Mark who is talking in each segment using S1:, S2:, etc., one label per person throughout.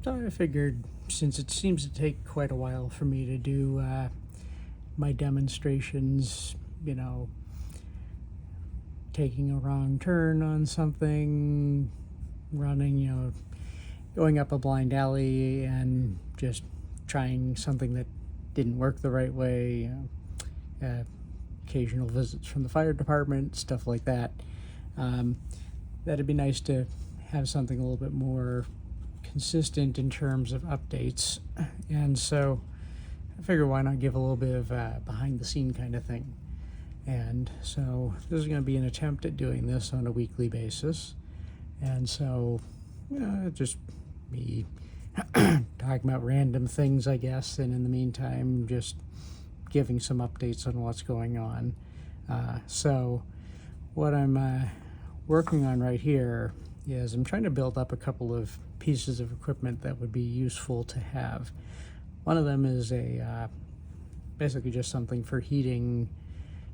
S1: So I figured, since it seems to take quite a while for me to do my demonstrations, you know, taking a wrong turn on something, running, going up a blind alley and just trying something that didn't work the right way, occasional visits from the fire department, stuff like that. That'd be nice to have something a little bit more consistent in terms of updates. And so I figure, why not give a little bit of behind the scene kind of thing. And so this is going to be an attempt at doing this on a weekly basis. And so, just me talking about random things, I guess, and in the meantime, just giving some updates on what's going on. So what I'm working on right here is I'm trying to build up a couple of pieces of equipment that would be useful to have. One of them is basically just something for heating,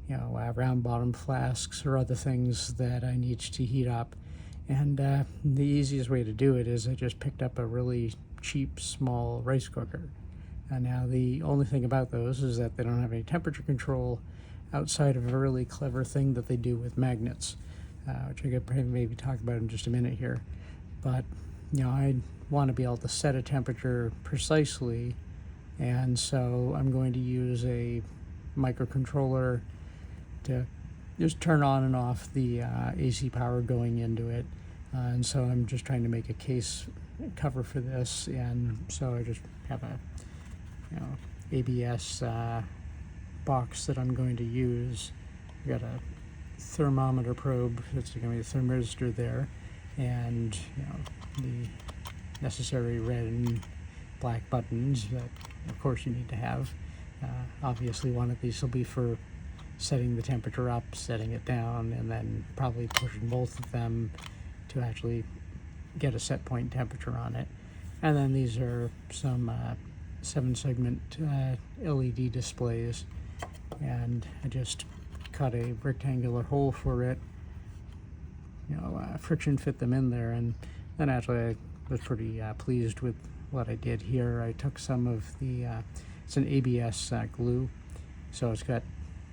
S1: round bottom flasks or other things that I need to heat up. And the easiest way to do it is I just picked up a really cheap small rice cooker. And now the only thing about those is that they don't have any temperature control outside of a really clever thing that they do with magnets, which I could maybe talk about in just a minute here. But I want to be able to set a temperature precisely, and so I'm going to use a microcontroller to just turn on and off the AC power going into it. And so I'm just trying to make a case cover for this, and so I just have a ABS box that I'm going to use. I got a thermometer probe, it's going to be a thermistor there, and the necessary red and black buttons that of course you need to have. Obviously one of these will be for setting the temperature up, setting it down, and then probably pushing both of them to actually get a set point temperature on it. And then these are some 7-segment LED displays, and I just cut a rectangular hole for it, friction fit them in there, and then actually I was pretty pleased with what I did here. I took some of the, it's an ABS glue, so it's got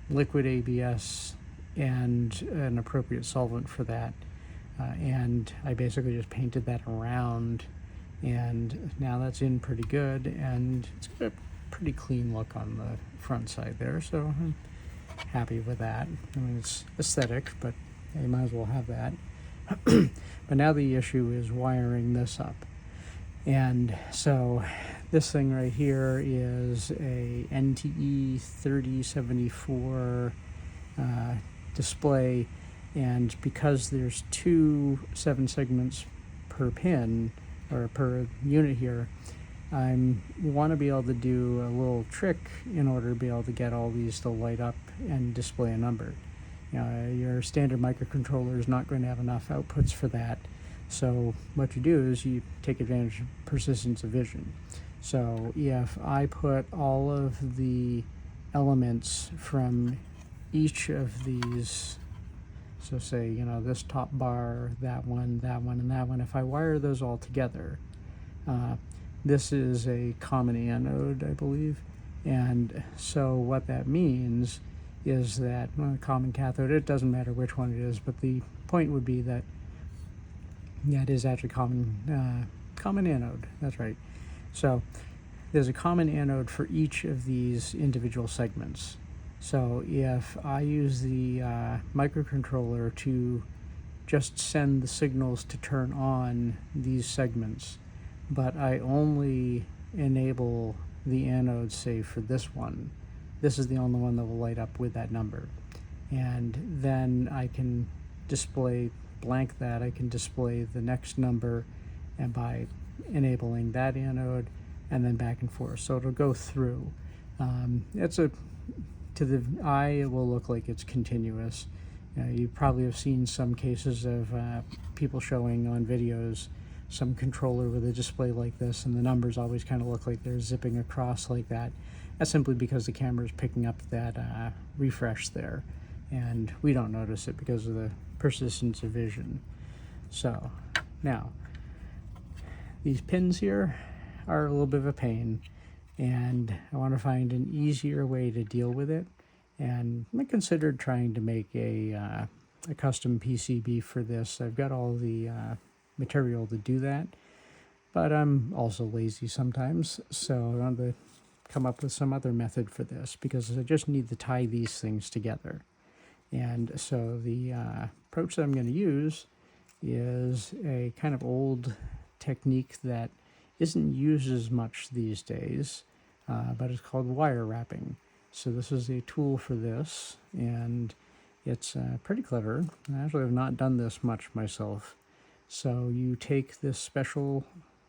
S1: liquid ABS and an appropriate solvent for that, and I basically just painted that around, and now that's in pretty good, and it's got a pretty clean look on the front side there, so I'm happy with that. I mean, it's aesthetic, but you might as well have that. But now the issue is wiring this up. And so this thing right here is a NTE 3074 display, and because there's 2 7 segments per pin or per unit here, I want to be able to do a little trick in order to be able to get all these to light up and display a number. Your standard microcontroller is not going to have enough outputs for that. So what you do is you take advantage of persistence of vision. So if I put all of the elements from each of these, so say, this top bar, that one, and that one, if I wire those all together, this is a common anode, I believe. And so what that means is that common cathode, it doesn't matter which one it is, but the point would be that, it is actually common anode, that's right. So there's a common anode for each of these individual segments. So if I use the microcontroller to just send the signals to turn on these segments, but I only enable the anode, say for this one, this is the only one that will light up with that number. And then I can display blank that, I can display the next number, and by enabling that anode, and then back and forth. So it'll go through. To the eye, it will look like it's continuous. You probably have seen some cases of people showing on videos some controller with a display like this, and the numbers always kind of look like they're zipping across like that. That's simply because the camera is picking up that refresh there, and we don't notice it because of the persistence of vision. So now these pins here are a little bit of a pain, and I want to find an easier way to deal with it. And I considered trying to make a custom PCB for this. I've got all the material to do that, but I'm also lazy sometimes, so I wanted to come up with some other method for this because I just need to tie these things together. And so the approach that I'm going to use is a kind of old technique that isn't used as much these days, but it's called wire wrapping. So this is a tool for this, and it's pretty clever. I actually have not done this much myself. So you take this special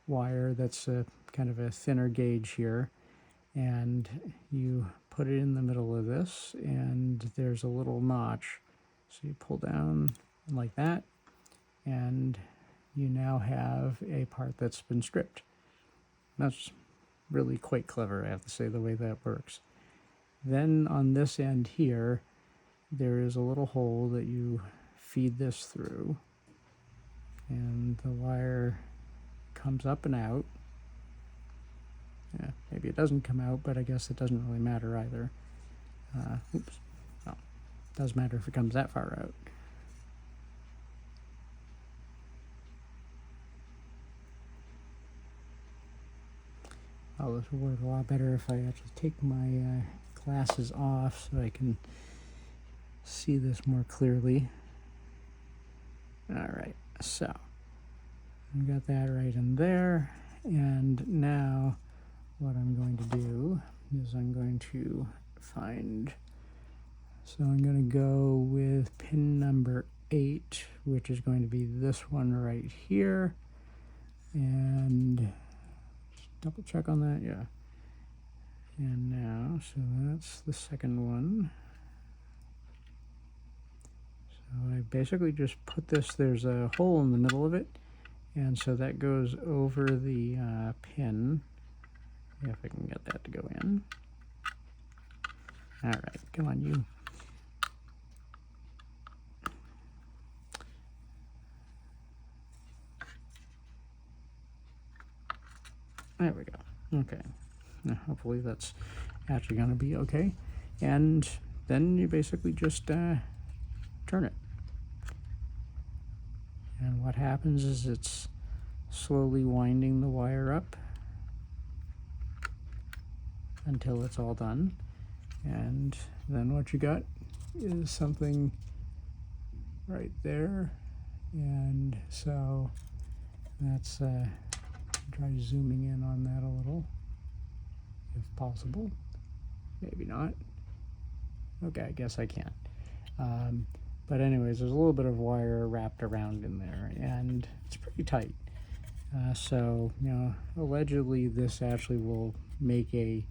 S1: wire that's kind of a thinner gauge here, and you put it in the middle of this, and there's a little notch. So you pull down like that, and you now have a part that's been stripped. That's really quite clever, I have to say, the way that works. Then on this end here, there is a little hole that you feed this through, and the wire comes up and out. Yeah, maybe it doesn't come out, but I guess it doesn't really matter either. Oops. No, it does matter if it comes that far out. Oh, this will work a lot better if I actually take my glasses off so I can see this more clearly. Alright, so I got that right in there, and now what I'm going to do is I'm going to find, so I'm going to go with pin number 8, which is going to be this one right here, and just double check on that, yeah. And now, so that's the second one. So I basically just put this, there's a hole in the middle of it, and so that goes over the pin. If I can get that to go in. All right, come on, you. There we go. Okay. Now, hopefully that's actually going to be okay. And then you basically just turn it. And what happens is it's slowly winding the wire up until it's all done. And then what you got is something right there. And so that's try zooming in on that a little, if possible. Maybe not. Okay, I guess I can't. But anyways, there's a little bit of wire wrapped around in there, and it's pretty tight. So, you know, allegedly this actually will make a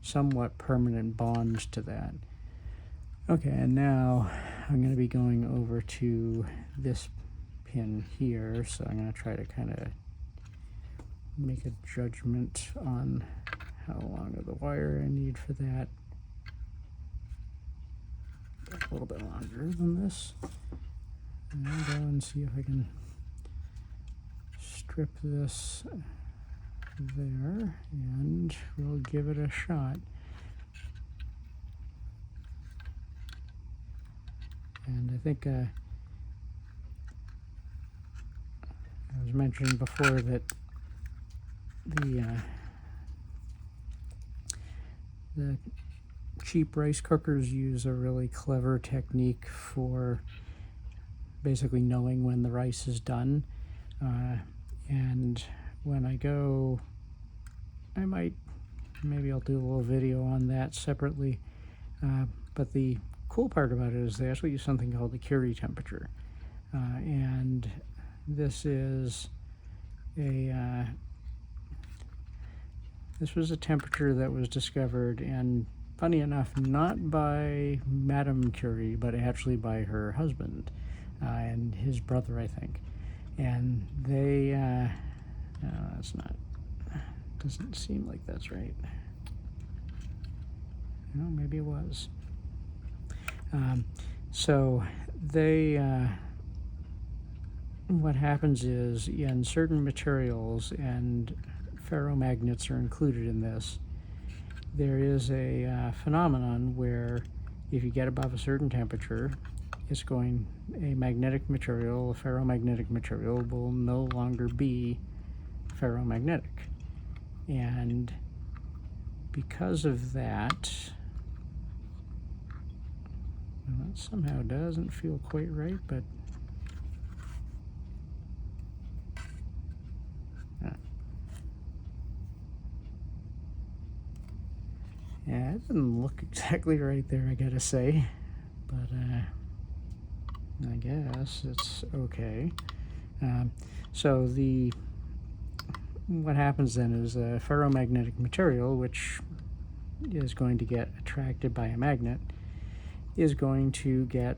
S1: somewhat permanent bond to that. Okay, and now I'm going to be going over to this pin here, so I'm going to try to kind of make a judgment on how long of the wire I need for that. A little bit longer than this. And I'll go and see if I can strip this there, and we'll give it a shot. And I think I was mentioning before that the cheap rice cookers use a really clever technique for basically knowing when the rice is done. And when I go, maybe I'll do a little video on that separately. But the cool part about it is they actually use something called the Curie temperature. And this is this was a temperature that was discovered, and funny enough, not by Madame Curie, but actually by her husband and his brother, I think. And they, no, that's not, doesn't seem like that's right. No, maybe it was. So they, what happens is in certain materials, and ferromagnets are included in this, there is a phenomenon where if you get above a certain temperature, a magnetic material, a ferromagnetic material, will no longer be ferromagnetic. And because of that, well, that somehow doesn't feel quite right, but yeah, it didn't look exactly right there, I gotta say, but I guess it's okay. So what happens then is a ferromagnetic material, which is going to get attracted by a magnet, is going to get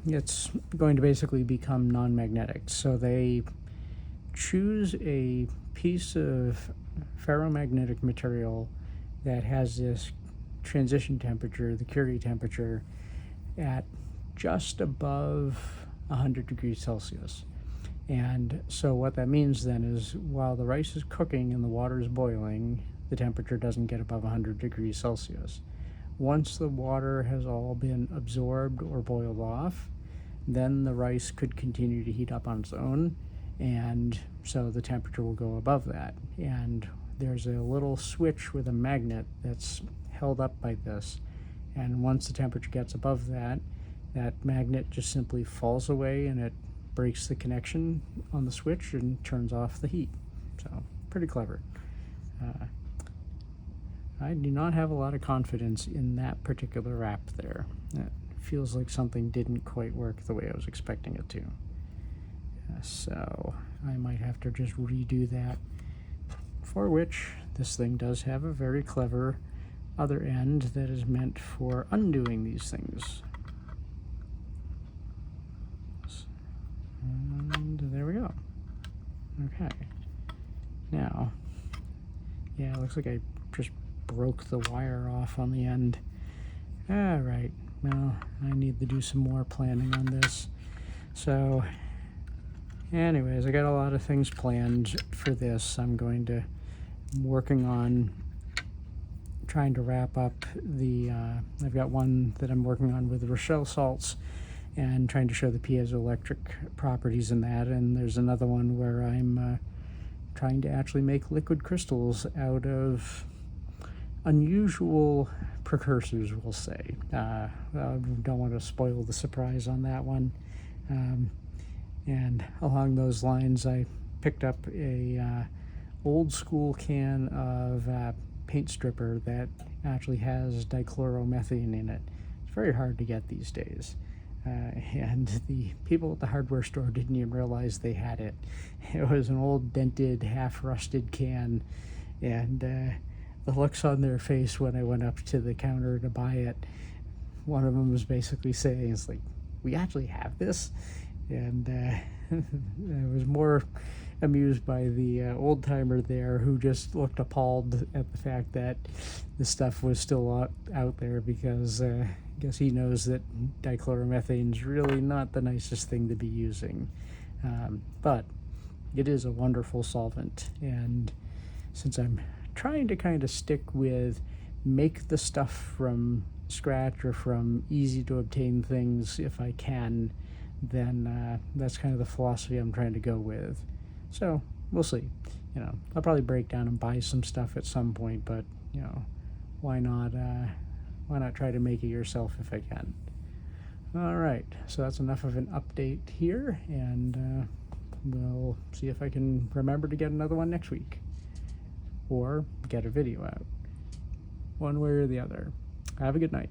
S1: it's going to basically become non-magnetic. So they choose a piece of ferromagnetic material that has this transition temperature, the Curie temperature, at just above 100 degrees Celsius. And so what that means then is while the rice is cooking and the water is boiling, the temperature doesn't get above 100 degrees Celsius. Once the water has all been absorbed or boiled off, then the rice could continue to heat up on its own, and so the temperature will go above that. And there's a little switch with a magnet that's held up by this, and once the temperature gets above that, that magnet just simply falls away and it breaks the connection on the switch and turns off the heat. So pretty clever. I do not have a lot of confidence in that particular wrap there. It feels like something didn't quite work the way I was expecting it to. So I might have to just redo that, for which this thing does have a very clever other end that is meant for undoing these things. And there we go. Okay. Now, yeah, it looks like I just broke the wire off on the end. All right. Well, I need to do some more planning on this. So, anyways, I got a lot of things planned for this. I'm working on trying to wrap up I've got one that I'm working on with the Rochelle salts and trying to show the piezoelectric properties in that. And there's another one where I'm trying to actually make liquid crystals out of unusual precursors, we'll say. I don't want to spoil the surprise on that one. And along those lines, I picked up a old school can of paint stripper that actually has dichloromethane in it. It's very hard to get these days. And the people at the hardware store didn't even realize they had it. It was an old dented, half-rusted can, and the looks on their face when I went up to the counter to buy it, one of them was basically saying, it's like, we actually have this? And I was more amused by the old-timer there who just looked appalled at the fact that the stuff was still out there, because I guess he knows that dichloromethane is really not the nicest thing to be using. But it is a wonderful solvent, and since I'm trying to kind of stick with make the stuff from scratch or from easy to obtain things if I can, then that's kind of the philosophy I'm trying to go with. So we'll see. I'll probably break down and buy some stuff at some point, but why not try to make it yourself if I can? All right, so that's enough of an update here, and we'll see if I can remember to get another one next week, or get a video out. One way or the other. Have a good night.